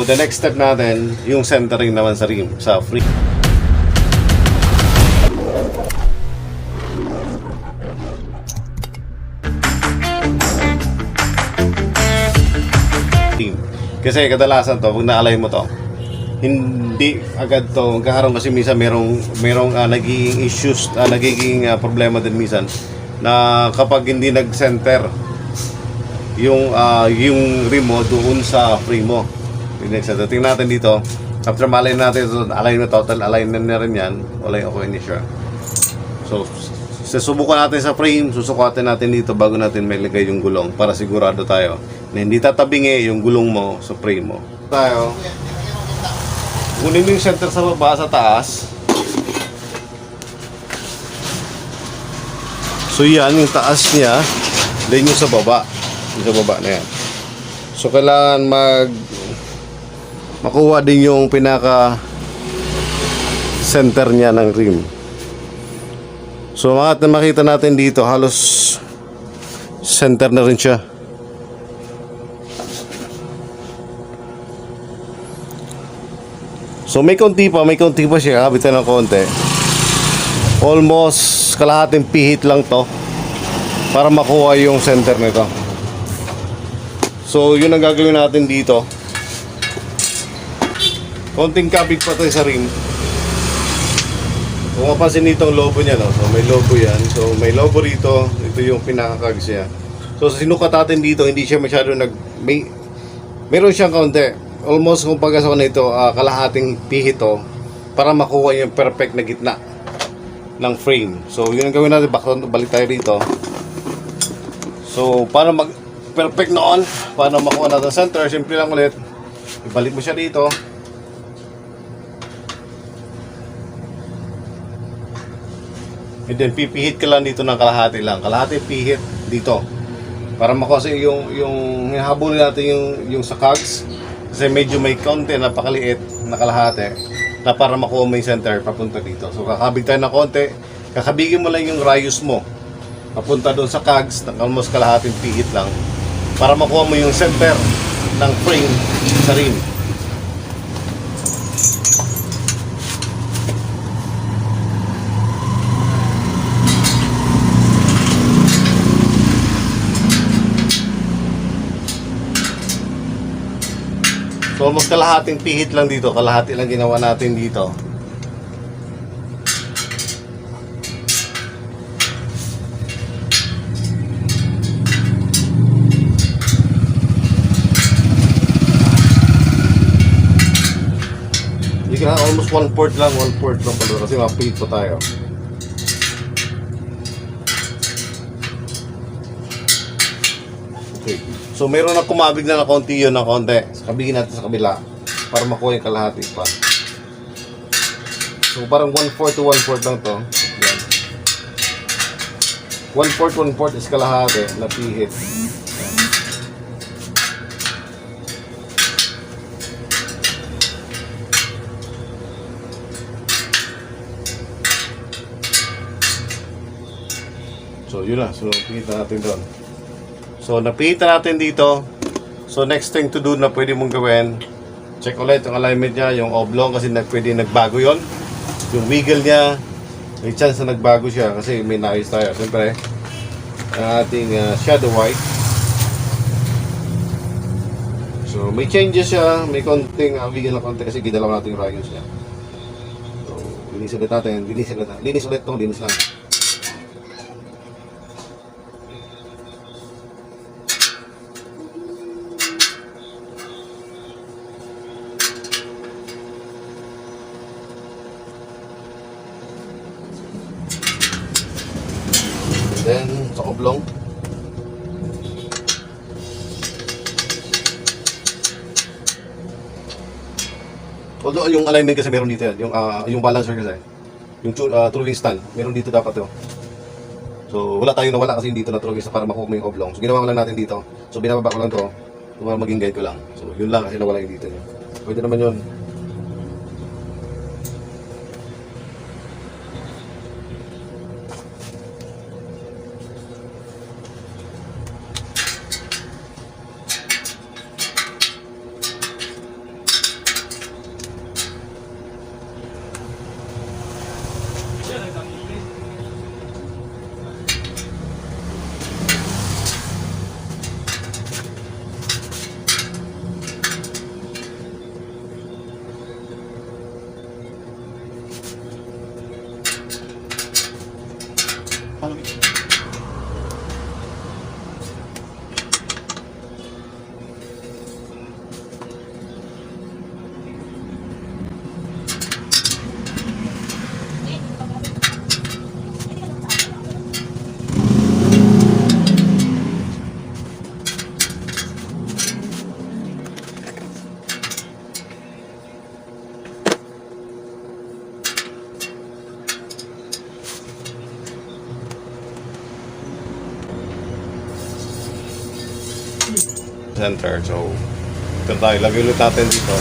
The next step natin, yung centering naman sa rim, sa free. Kasi kadalasan to, pag na-align mo to, hindi agad to magkakaroon kasi minsan merong nagiging issues, nagiging problema din minsan na kapag hindi nag-center yung rim mo doon sa frame mo. Tingnan natin dito. After ma-align natin ito, align na total, align na rin yan. Wala yung okay ni siya. So, susubukan natin sa frame, susukatin natin dito bago natin may lagay yung gulong para sigurado tayo na hindi tatabingi yung gulong mo sa frame mo. Tayo. Kunin mo yung center sa baba, sa taas. So yan, yung taas niya, then yung sa baba. Yung sa baba na yan. So kailangan makuha din yung pinaka center niya ng rim. So makita natin dito, halos center na rin siya. So may konti pa siya, kabitan ng konti. Almost kalahating pihit lang to para makuha yung center nito. So yun ang gagawin natin dito. Konting kabig pa tayo sa rim. Kung mapansin nito ang lobo niya, no? So may lobo yan. So may lobo rito. Ito yung pinaka-cogs niya. So sinukat natin dito, hindi siya masyado meron siyang kaunti. Almost kung pagkasa na ito, kalahating pihit to para makuha yung perfect na gitna ng frame. So yun ang gawin natin. Balik tayo rito. So para mag-perfect noon, para makuha natin center, simple lang ulit. Ibalik mo siya dito. And then pipihit ka lang dito ng kalahati lang. Kalahati pihit dito. Para makuha yung habulin natin yung sa cogs. Kasi medyo may konti, napakaliit na kalahati na para makuha mo yung center papunta dito. So kakabig tayo ng konti. Kakabigin mo lang yung rayos mo papunta doon sa cogs na almost kalahating pihit lang para makuha mo yung center ng frame sa rim. So almost kalahating pihit lang dito, kalahati lang ginawa natin dito. Hindi ka na, almost 1/4 lang pala kasi mapihit pa tayo. Okay. So meron na kumabig na konti yun ng konti. Kabigin natin sa kabila para makuha yung kalahati pa. So parang 1/4 to 1/4 lang to. Yan. 1/4 is kalahati na pihit. So yun na. So pihit natin doon. So napihit natin dito. So next thing to do na pwede mong gawin, check ulit yung alignment niya, yung oblong kasi pwede nagbago yon. Yung wiggle niya, may chance na nagbago siya kasi may naayos tayo. Siyempre, ang ating shadow white. So may changes siya, may konting wiggle na konti kasi ginalaw natin yung rayos niya. So linis ulit natin, linis ulit itong linis lang. Then, sa oblong. Although, yung alignment kasi meron dito yan. Yung balancer kasi. Yung tooling stand. Meron dito dapat yun. So, wala tayong nawala kasi dito na tooling stand para makuha mo yung oblong. So, ginawa lang natin dito. So, binababa ko lang to. Para maging guide ko lang. So, yun lang kasi nawala yung dito. Pwede naman yun. center. So, ito tayo. Lagay ulit natin dito.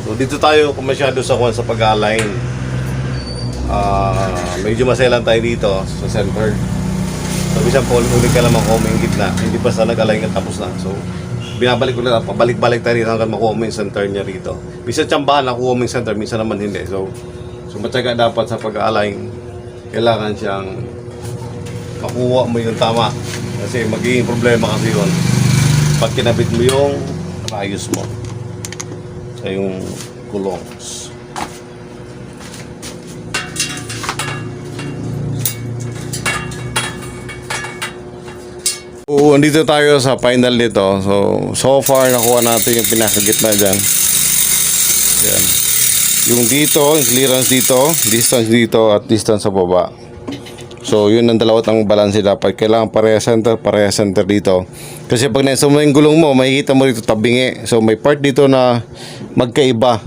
So, dito tayo kung masyado sa pag-align. Medyo maselan tayo dito sa center. So, isang ulit ka lang makuha mo yung gitna. Hindi pa sa nag-align ka tapos na. So, binabalik ulit. Pabalik-balik tayo dito hanggang makuha mo yung center niya rito. Minsan tsambahan nakuha mo yung center, minsan naman hindi. So matyaga dapat sa pag-align. Kailangan siyang makuha mo yung tama. Kasi magiging problema kasi yun pag kinabit mo yung ayos mo sa yung kulongs. So, andito tayo sa final nito. So far nakuha natin yung pinakagitna dyan. Yan. Yung dito, yung clearance dito, distance dito, at distance sa baba. So yun ang dalawa ang balance dapat. Kailangan pareha center dito. Kasi pag nasa mo yung gulong mo, makikita mo dito tabingi. So may part dito na magkaiba.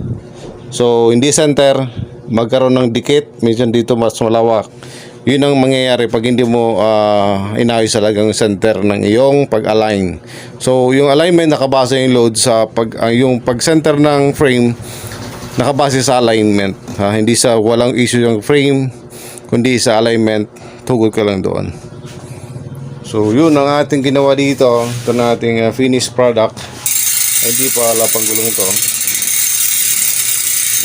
So hindi center, magkaroon ng dikit. Minsan dito mas malawak. Yun ang mangyayari pag hindi mo inayos talagang center ng iyong pag-align. So yung alignment nakabase yung load sa yung pag-center ng frame nakabase sa alignment. Hindi sa walang issue yung frame, kundi sa alignment, tugod ka lang doon. So yun ang ating ginawa dito. Ito na ating finished product. Hindi pa lapang gulong ito.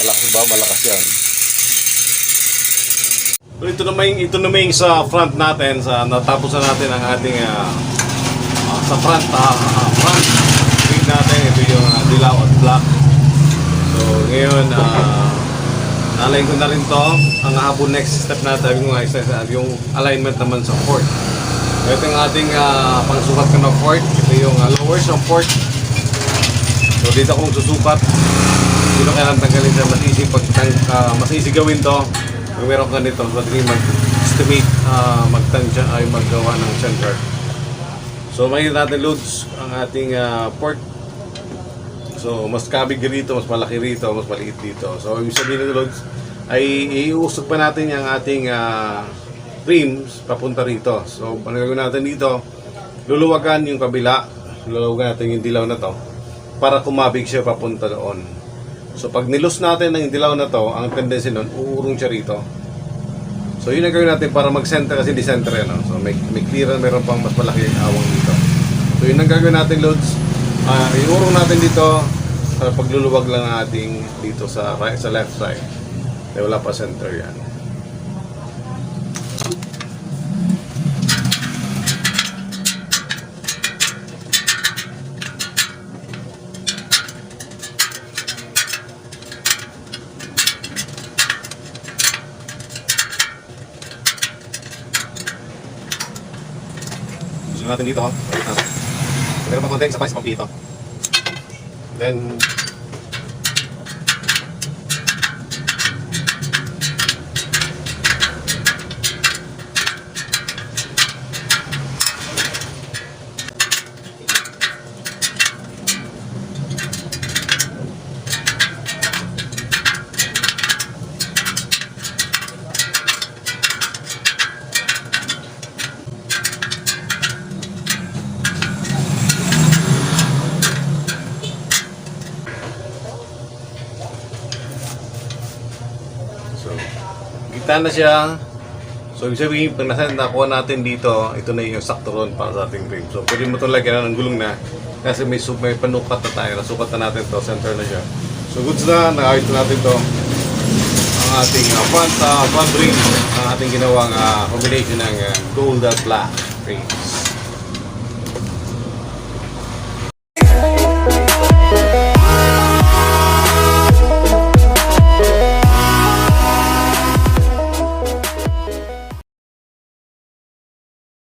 Malakas ba? Malakas yan. So ito naman yung sa front natin, sa natapos na natin ang ating sa front wing natin. Ito yung dilaw at black. So ngayon na-align ko na rin to. Ang habon next step natin yung alignment naman sa port. Ito yung ating pangsukat ko ng port. Ito yung lowers ng port. So dito kung susukat, dito kailangan tanggalin siya. Masisi gawin to. Kung meron ka nito, pwede mag-estimate, magtansya ay maggawa ng center. So makikita natin loads ang ating port. So mas kabig rito, mas malaki rito, mas maliit dito. So ibig sabihin ng loads ay iusog pa natin yung ating rims papunta rito. So ano gagawin natin dito? Luluwagan yung kabila, luluwagan natin yung dilaw na to para kumabig siya papunta doon. So pag nilus natin ang dilaw na to, ang tendency nun, uurong siya rito. So yun ang gawin natin para mag-center kasi di center yan. So may clearance, meron pang mas malaki yung awang dito. So yun ang gagawin natin loads. Iurong natin dito sa pagluluwag lang ating dito sa right, sa left side. Kaya wala pa center yan. Natin dito, meron pa konti sa pang dito. Then gitna na siya. So ibig sabihin, pag nakuha natin dito, ito na yung sakto ron para sa ating frame. So pwede mo ito lagyan ng gulong na kasi may panukat na tayo. Nasukat na natin to, center na siya. So goods na, nakakit natin to ang ating front ring, ang ating ginawang combination ng gold at black frame.